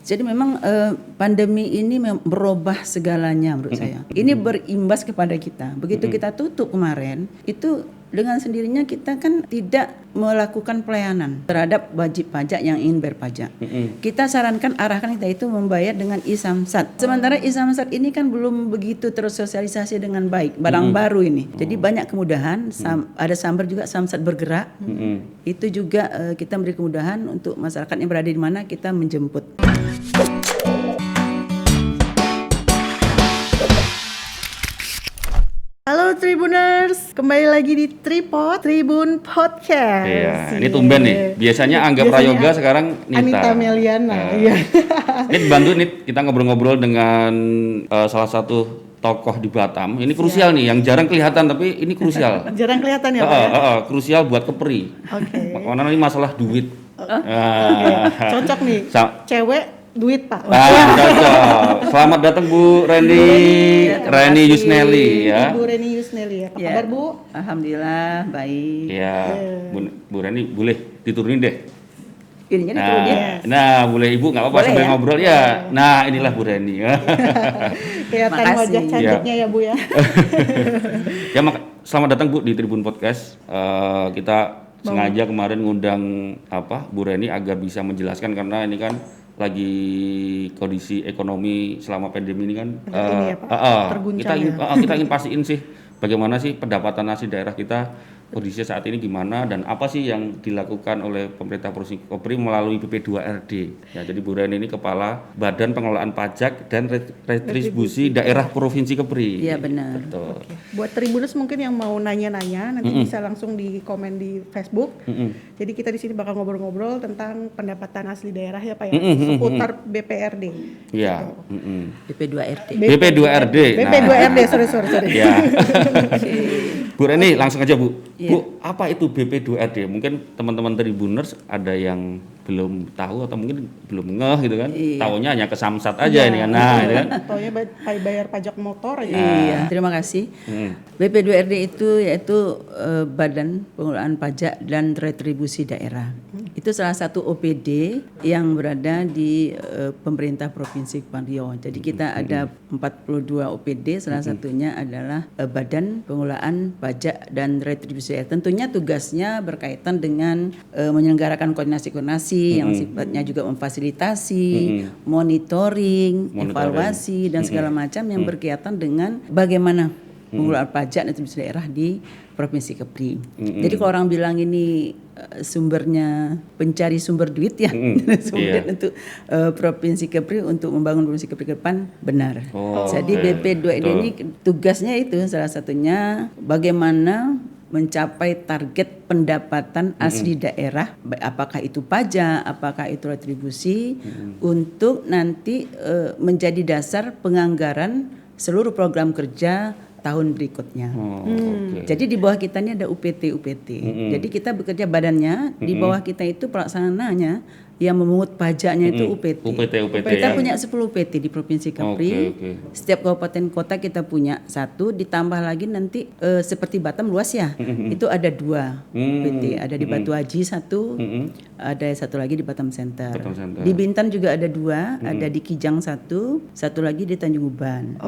Jadi memang pandemi ini merubah segalanya menurut saya. Ini berimbas kepada kita. Begitu kita tutup kemarin, itu dengan sendirinya kita kan tidak melakukan pelayanan terhadap wajib pajak yang ingin bayar pajak. Kita sarankan arahkan kita itu membayar dengan e-Samsat. Sementara e-Samsat ini kan belum begitu tersosialisasi dengan baik, barang baru ini. Jadi banyak kemudahan, ada Samber juga Samsat bergerak. Itu juga kita beri kemudahan untuk masyarakat yang berada di mana kita menjemput. Halo Tribuners, kembali lagi di Tribun Podcast. Iya, ini tumben nih. Biasanya Angga Prayoga, sekarang Nita. Anita Meliana. Iya. Nit bantu Nit, kita ngobrol-ngobrol dengan salah satu tokoh di Batam. Ini krusial nih, yang jarang kelihatan tapi ini krusial. Jarang kelihatan ya Pak? Krusial buat Kepri. Oke. Makanya ini masalah duit. Cocok nih. Cewek duit Pak. Cocok. Selamat datang Bu Reni Yusneli ya. Ibu Reni Yusneli ya. Apa kabar Bu? Alhamdulillah baik. Ya, Bu Reni boleh diturunin deh. Ininya diturunin. Nah, boleh Ibu nggak apa-apa sambil ngobrol ya. Nah, inilah Bu Reni. Kelihatan wajah cantiknya ya Bu ya. Ya, selamat datang Bu di Tribun Podcast. Kita sengaja kemarin ngundang Bu Reni agar bisa menjelaskan karena ini kan lagi kondisi ekonomi selama pandemi ini kan kita ingin pastiin sih bagaimana sih pendapatan asli daerah kita, kondisi saat ini gimana dan apa sih yang dilakukan oleh pemerintah Provinsi Kepri melalui BP2RD. Ya, jadi Bu Reni ini Kepala Badan Pengelolaan Pajak dan Retribusi Daerah Provinsi Kepri. Iya benar. Betul. Oke. Buat Tribuners mungkin yang mau nanya-nanya nanti bisa langsung di komen di Facebook. Jadi kita di sini bakal ngobrol-ngobrol tentang pendapatan asli daerah ya Pak ya, seputar BPRD. Iya. BP2RD. BP2RD. BP2RD, sorry. Ya. Bu Reni langsung aja Bu. Bu, apa itu BP2RD? Mungkin teman-teman Tribuners ada yang belum tahu atau mungkin belum ngeh gitu kan. Taunya hanya ke Samsat aja ini kan. Nah, itu kan. Taunya bayar pajak motor aja. Iya, terima kasih. BP2RD itu yaitu Badan Pengelolaan Pajak dan Retribusi Daerah. Itu salah satu OPD yang berada di pemerintah Provinsi Kepulauan Riau. Jadi kita ada 42 OPD, salah satunya adalah Badan Pengelolaan Pajak dan Retribusi Daerah. Tentunya tugasnya berkaitan dengan menyelenggarakan koordinasi yang sifatnya juga memfasilitasi, monitoring, evaluasi dan segala macam yang berkaitan dengan bagaimana pengelolaan pajak dan retribusi daerah di Provinsi Kepri. Jadi kalau orang bilang ini sumbernya pencari sumber duit ya, sumber untuk Provinsi Kepri untuk membangun Provinsi Kepri ke depan benar. Jadi BP2RD ini tugasnya itu salah satunya bagaimana mencapai target pendapatan asli daerah, apakah itu pajak, apakah itu retribusi, untuk nanti menjadi dasar penganggaran seluruh program kerja tahun berikutnya. Jadi di bawah kita ini ada UPT. Jadi kita bekerja badannya, di bawah kita itu pelaksananya yang memungut pajaknya itu UPT. Kita punya 10 UPT di Provinsi Kepri. Setiap kabupaten kota kita punya satu, ditambah lagi nanti seperti Batam luas ya. Itu ada 2 UPT, ada di Batu Haji satu, ada satu lagi di Batam Center. Di Bintan juga ada 2, ada di Kijang satu lagi di Tanjung Uban.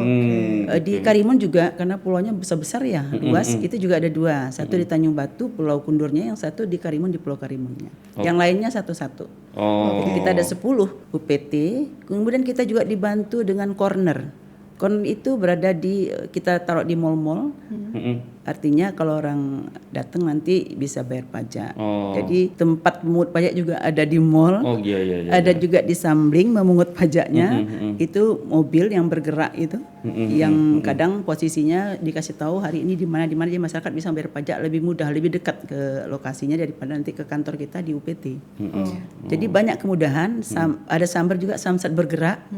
Di Karimun juga karena pulaunya besar-besar ya, luas, itu juga ada 2. Satu di Tanjung Batu, Pulau Kundurnya, yang satu di Karimun, di Pulau Karimunnya. Yang lainnya satu-satu. Jadi kita ada 10 UPT, kemudian kita juga dibantu dengan corner. Corner itu berada kita taruh di mall-mall. Artinya kalau orang datang nanti bisa bayar pajak. Jadi tempat memungut pajak juga ada di mall. Ada juga di Sambling memungut pajaknya. Itu mobil yang bergerak itu, yang kadang posisinya dikasih tahu hari ini di mana jadi masyarakat bisa bayar pajak lebih mudah, lebih dekat ke lokasinya daripada nanti ke kantor kita di UPT. Jadi banyak kemudahan. Ada Samber juga Samsat bergerak.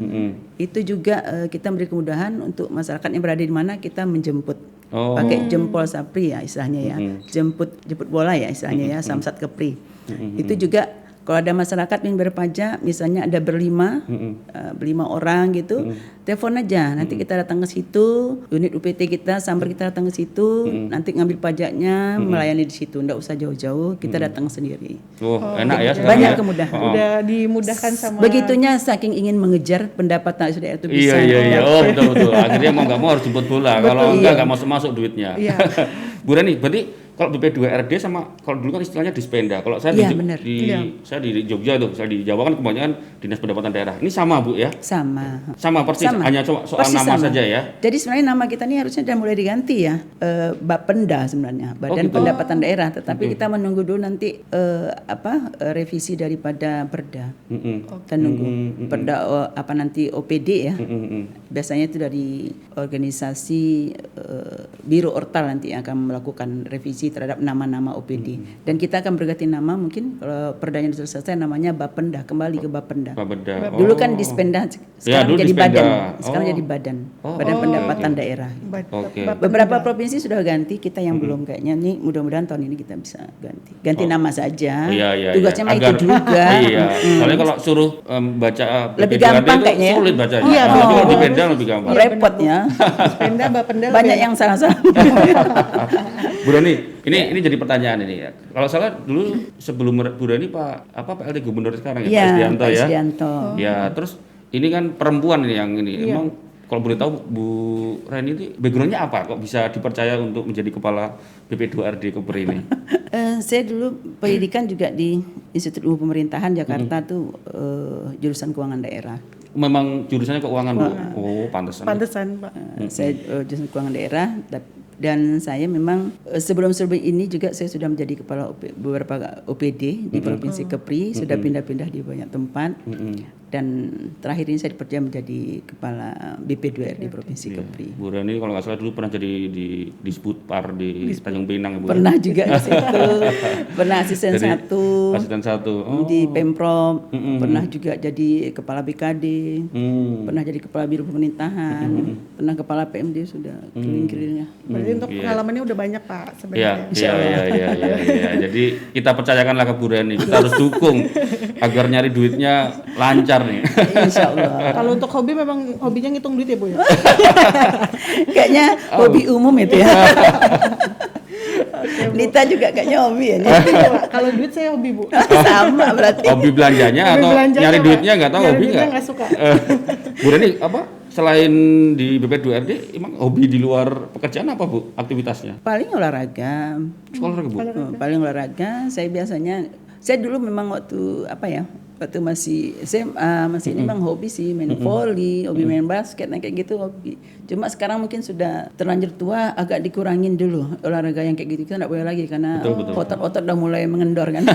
Itu juga kita beri kemudahan untuk masyarakat yang berada di mana kita menjemput. Pakai jempol sapri ya istilahnya ya, jemput bola ya istilahnya ya, Samsat Kepri. Itu juga Kalau ada masyarakat yang berpajak, misalnya ada berlima orang gitu, telepon aja. Nanti kita datang ke situ, unit UPT kita, sambar kita datang ke situ, nanti ngambil pajaknya, melayani di situ. Nggak usah jauh-jauh, kita datang sendiri. Enak ya sekarang Banyak ya. kemudahan. Udah dimudahkan sama Begitunya saking ingin mengejar pendapatan saudara itu bisa. Iya. Oh betul. Akhirnya mau nggak mau harus jemput bola. Kalau enggak masuk duitnya. Iya. Bu Reni, berarti kalau BP2RD sama kalau dulu kan istilahnya Dispenda. Kalau saya Iya, benar. saya di Jogja tuh, saya di Jawa kan kebanyakan Dinas Pendapatan Daerah. Ini sama Bu ya? Sama Persis, Sama. hanya soal Persis nama sama. saja ya. Jadi sebenarnya nama kita ini harusnya sudah mulai diganti ya, Bapenda sebenarnya, Badan gitu. Pendapatan Daerah. Tetapi kita menunggu dulu nanti revisi daripada Perda. Kita nunggu Perda nanti OPD ya. Biasanya itu dari organisasi Biro Ortal nanti yang akan melakukan revisi terhadap nama-nama OPD. Dan kita akan berganti nama, mungkin kalau perdanya sudah selesai namanya Bapenda, kembali ke Bapenda. Bapenda. Dulu kan Dispenda, sekarang dulu jadi Dispenda. badan. Sekarang jadi badan. Badan Pendapatan Daerah. Oke. Beberapa provinsi sudah ganti, kita yang belum kayaknya. Nih mudah-mudahan tahun ini kita bisa ganti nama saja. Iya. Tugasnya mah itu Agar- juga. Iya. Soalnya kalau suruh baca Lebih BP2RD gampang itu kayaknya ya. sulit bacanya. Iya, Tapi kalau betul. Dispenda lebih gampang. Repot ya. Dispenda, Bapenda Banyak lebih yang salah-salah. Bu Rani, ini jadi pertanyaan ini ya. Kalau salah dulu sebelum Bu Rani Pak PLT Gubernur sekarang ya, Pak Iya, Isdianto Pak ya. Isdianto. Ya, terus ini kan perempuan ini yang ini. Iya. Emang kalau boleh tahu Bu Rani itu backgroundnya apa? Kok bisa dipercaya untuk menjadi kepala BP2RD Kepri ini? Saya dulu pendidikan juga di Institut Ilmu Pemerintahan Jakarta tuh jurusan keuangan daerah. Memang jurusannya keuangan Bu. Oh, pantesan. pantesan, Pak. Saya jurusan keuangan daerah dan saya memang sebelum ini juga saya sudah menjadi kepala beberapa OPD di Provinsi Kepri, sudah pindah-pindah di banyak tempat. Dan terakhir ini saya dipercaya menjadi kepala BP2R di Provinsi Kepri. Bu Rani kalau nggak salah dulu pernah jadi di Disputpar di Tanjung Pinang ya Bu. Pernah juga di situ, pernah asisten Jadi, satu Asisten 1. Oh. di Pemprov, pernah juga jadi kepala BKD, pernah jadi kepala Biro Pemerintahan, pernah kepala PMD sudah keliling-kelilingnya. Berarti untuk pengalamannya udah banyak, Pak, Iya, sebenarnya. iya. Jadi kita percayakanlah ke Bu Reni, kita harus dukung agar nyari duitnya lancar nih. Insya Allah. Kalau untuk hobi memang hobinya ngitung duit ya, Bu ya? Kayaknya hobi umum itu ya. Nita juga kayaknya hobi ya. Iya, Pak. Kalau duit saya hobi, Bu. Sama berarti. Hobi belanjanya Hobi atau belanjanya, nyari Pak. duitnya nggak tahu Nyari hobi duitnya nggak? nggak suka. Bu Reni selain di BP2RD emang hobi di luar pekerjaan apa Bu aktivitasnya? Paling olahraga. Olahraga Bu. Paling olahraga. Saya dulu memang waktu masih SMA masih ini memang hobi sih main volley, hobi main basket, kayak gitu hobi. Cuma sekarang mungkin sudah terlanjur tua, agak dikurangin dulu olahraga yang kayak gitu, kita nggak boleh lagi karena Betul. otot-otot udah mulai mengendor kan.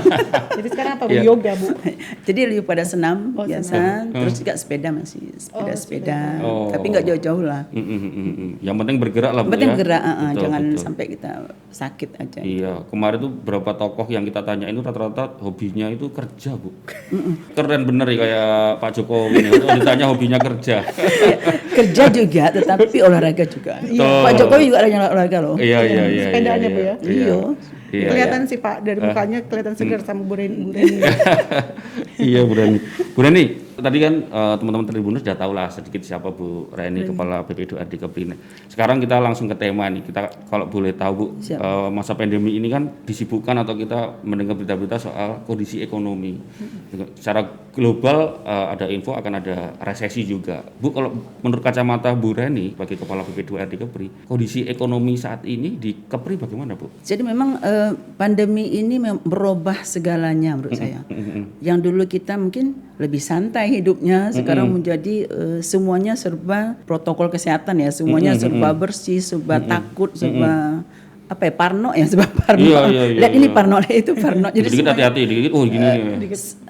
Jadi sekarang apa, Bu? Iya. Yoga, Bu. Jadi lebih pada senam biasa, terus juga sepeda masih sepeda, tapi nggak jauh-jauh lah. Yang penting bergerak lah Bu Penting ya. gerak, Betul, jangan betul. sampai kita sakit aja. Iya, kemarin tuh berapa tokoh yang kita tanyain itu rata-rata hobinya itu kerja Bu. Keren bener ya kayak Pak Jokowi nih. Kalau ditanya hobinya kerja. Kerja juga, tetapi olahraga juga. Betul. Pak Jokowi juga ada olahraga loh. Iya. Sepedanya, Bu ya? Iya. Iya, Kelihatan sih, Pak, dari mukanya kelihatan segar sama Bu Reni. Iya Bu Reni. Bu Reni, tadi kan teman-teman Tribuners sudah tahu lah sedikit siapa Bu Reni, Kepala BP2RD Kepri. Sekarang kita langsung ke tema nih. Kita kalau boleh tahu Bu, masa pandemi ini kan disibukkan atau kita mendengar berita-berita soal kondisi ekonomi. Secara global ada info akan ada resesi juga. Bu, kalau menurut kacamata Bu Reni sebagai Kepala BP2RD Kepri, kondisi ekonomi saat ini di Kepri bagaimana Bu? Jadi memang pandemi ini merubah segalanya menurut saya. Yang dulu kita mungkin lebih santai hidupnya, sekarang menjadi semuanya serba protokol kesehatan ya, semuanya serba bersih, serba takut, serba parno ya, serba parno. Iya. Lihat ini parno, lihat itu parno. Jadi Dikit hati-hati, dikit gini.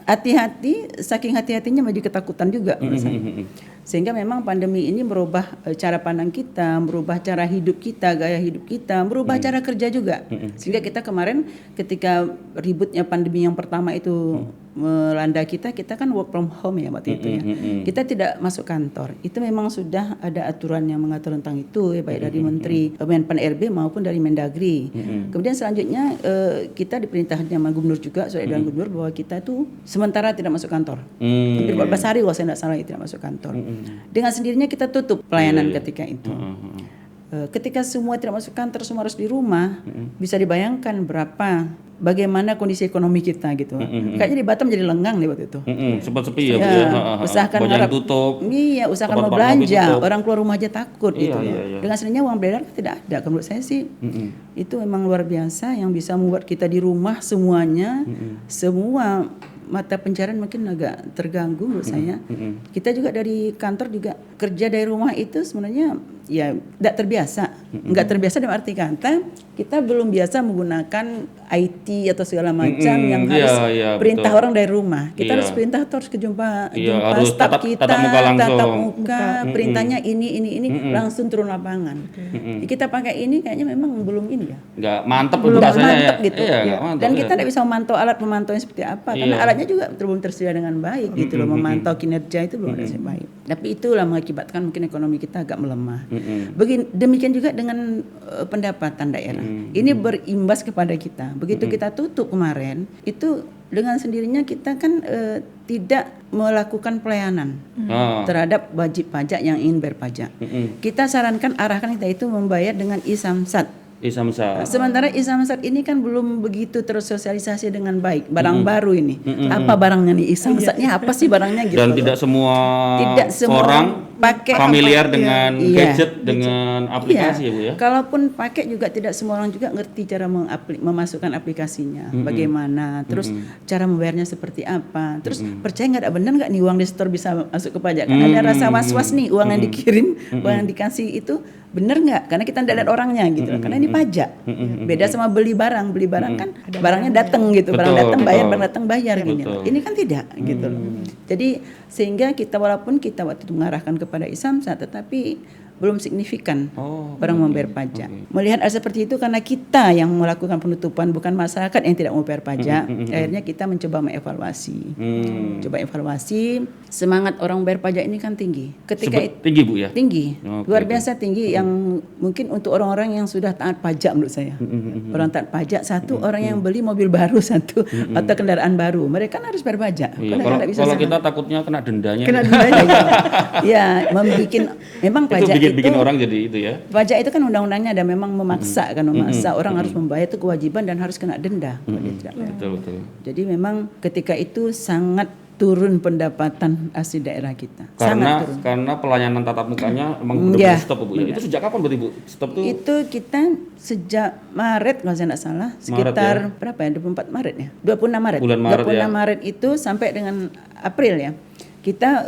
hati-hati, saking hati-hatinya menjadi ketakutan juga. Sehingga memang pandemi ini merubah cara pandang kita, merubah cara hidup kita, gaya hidup kita, merubah cara kerja juga. Sehingga kita kemarin ketika ributnya pandemi yang pertama itu melanda kita kan work from home ya waktu itu ya. Kita tidak masuk kantor. Itu memang sudah ada aturan yang mengatur tentang itu, ya, baik dari Menteri Menpan RB maupun dari Mendagri. Kemudian selanjutnya kita diperintahkan sama Gubernur juga, surat edaran Gubernur bahwa kita itu sementara tidak masuk kantor. Hampir 14 hari kalau saya tidak salah tidak masuk kantor. Dengan sendirinya kita tutup pelayanan ketika itu. Ketika semua tidak masuk kantor, semua harus di rumah, bisa dibayangkan bagaimana kondisi ekonomi kita gitu. Kayaknya di Batam jadi lengang nih waktu itu. Sempat sepi ya, Bu ya. Usahakan Banyak yang tutup. Iya, usahakan mau tempat-tempat belanja, tutup. orang keluar rumah aja takut gitu. Iya. Dengan sendirinya uang beredar tidak ada. Kalau menurut saya sih itu memang luar biasa yang bisa membuat kita di rumah semuanya, semua mata pencarian mungkin agak terganggu menurut saya. Kita juga dari kantor juga kerja dari rumah itu sebenarnya ya tidak terbiasa. Enggak terbiasa dalam arti kata kita belum biasa menggunakan IT atau segala macam yang harus perintah betul. orang dari rumah. Kita harus perintah atau harus jumpa harus staf kita, tatap muka langsung. tatap muka, perintahnya ini langsung turun lapangan. Kita pakai ini kayaknya memang belum ini ya. Nggak mantep Belum rasanya mantep ya. gitu. Iya, nggak mantep, Dan ya. kita tidak bisa memantau alat pemantauan seperti apa karena alatnya juga belum tersedia dengan baik gitu loh, memantau kinerja itu belum ada yang baik. Tapi itulah mengakibatkan mungkin ekonomi kita agak melemah. Demikian juga dengan pendapatan daerah. Ini berimbas kepada kita. Begitu kita tutup kemarin, itu dengan sendirinya kita kan tidak melakukan pelayanan terhadap wajib pajak yang ingin berpajak. Kita sarankan arahkan kita itu membayar dengan e-Samsat. Sementara e-Samsat ini kan belum begitu tersosialisasi dengan baik. Barang baru ini. Apa barangnya nih e-Samsatnya? Apa sih barangnya gitu? Dan tidak semua orang pakai familiar dengan gadget, dengan aplikasi ya Bu ya. Kalaupun pakai juga tidak semua orang juga ngerti cara memasukkan aplikasinya. Bagaimana? Terus cara membayarnya seperti apa? Terus percaya nggak ada benar nggak nih uang di store bisa masuk ke pajak? Kan ada rasa was-was nih uang yang dikirim, uang yang dikasih itu benar nggak? Karena kita tidak lihat orangnya gitu. Karena ini pajak. Beda sama beli barang kan barangnya datang gitu, barang datang bayar, barang datang bayar gini. Ini kan tidak gitu. Jadi sehingga kita walaupun kita waktu itu mengarahkan kepada e-Samsat tetapi belum signifikan orang membayar pajak. Melihat hal seperti itu karena kita yang melakukan penutupan bukan masyarakat yang tidak mau bayar pajak. Akhirnya kita mencoba mengevaluasi. Coba evaluasi, semangat orang bayar pajak ini kan tinggi. Ketika tinggi Bu ya? Tinggi. Luar biasa tinggi yang mungkin untuk orang-orang yang sudah taat pajak menurut saya. Orang taat pajak satu, orang yang beli mobil baru satu atau kendaraan baru. Mereka kan harus bayar pajak. Kalau kita takutnya kena dendanya. Ya, memang pajak bikin orang jadi itu ya. Pajak itu kan undang-undangnya ada memang memaksa kan orang harus membayar itu kewajiban dan harus kena denda kalau dia tidak bayar. Betul. Jadi memang ketika itu sangat turun pendapatan asli daerah kita. Karena pelayanan tatap mukanya emang benar-benar stop Bu ya. Itu sejak kapan berarti Bu? Stop tuh? Itu kita sejak Maret kalau saya tidak salah, sekitar berapa ya? 24 Maret ya? 26 Maret. Bulan Maret 26 Maret itu sampai dengan April ya. Kita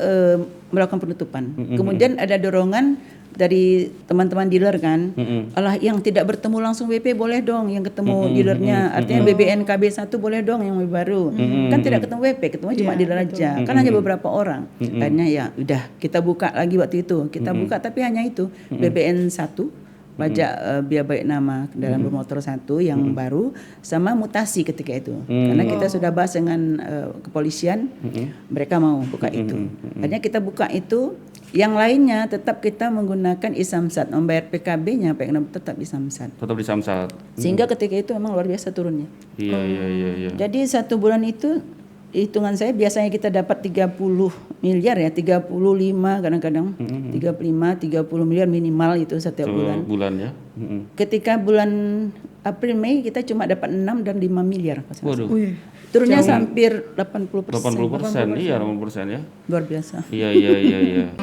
melakukan penutupan. Kemudian ada dorongan dari teman-teman dealer kan, alah yang tidak bertemu langsung WP boleh dong yang ketemu dealernya, artinya BBNKB 1 boleh dong yang baru, kan tidak ketemu WP, ketemu cuma dealer aja, kan hanya beberapa orang, akhirnya ya udah kita buka lagi waktu itu, kita buka tapi hanya itu BBN 1, pajak biaya baik nama kendaraan bermotor 1 yang baru, sama mutasi ketika itu, karena kita sudah bahas dengan kepolisian, mereka mau buka itu, akhirnya kita buka itu. Yang lainnya tetap kita menggunakan e-Samsat, membayar PKB-nya tetap e-Samsat. Tetap di Samsat. Sehingga ketika itu memang luar biasa turunnya. Iya. Jadi 1 bulan itu hitungan saya biasanya kita dapat 30 miliar ya, 35 kadang-kadang, 35, 30 miliar minimal itu setiap bulan. Ya. Ketika bulan April Mei kita cuma dapat 6 dan 5 miliar. Waduh. Turunnya hampir 80%. 80%, iya 80% ya. Luar biasa. Iya.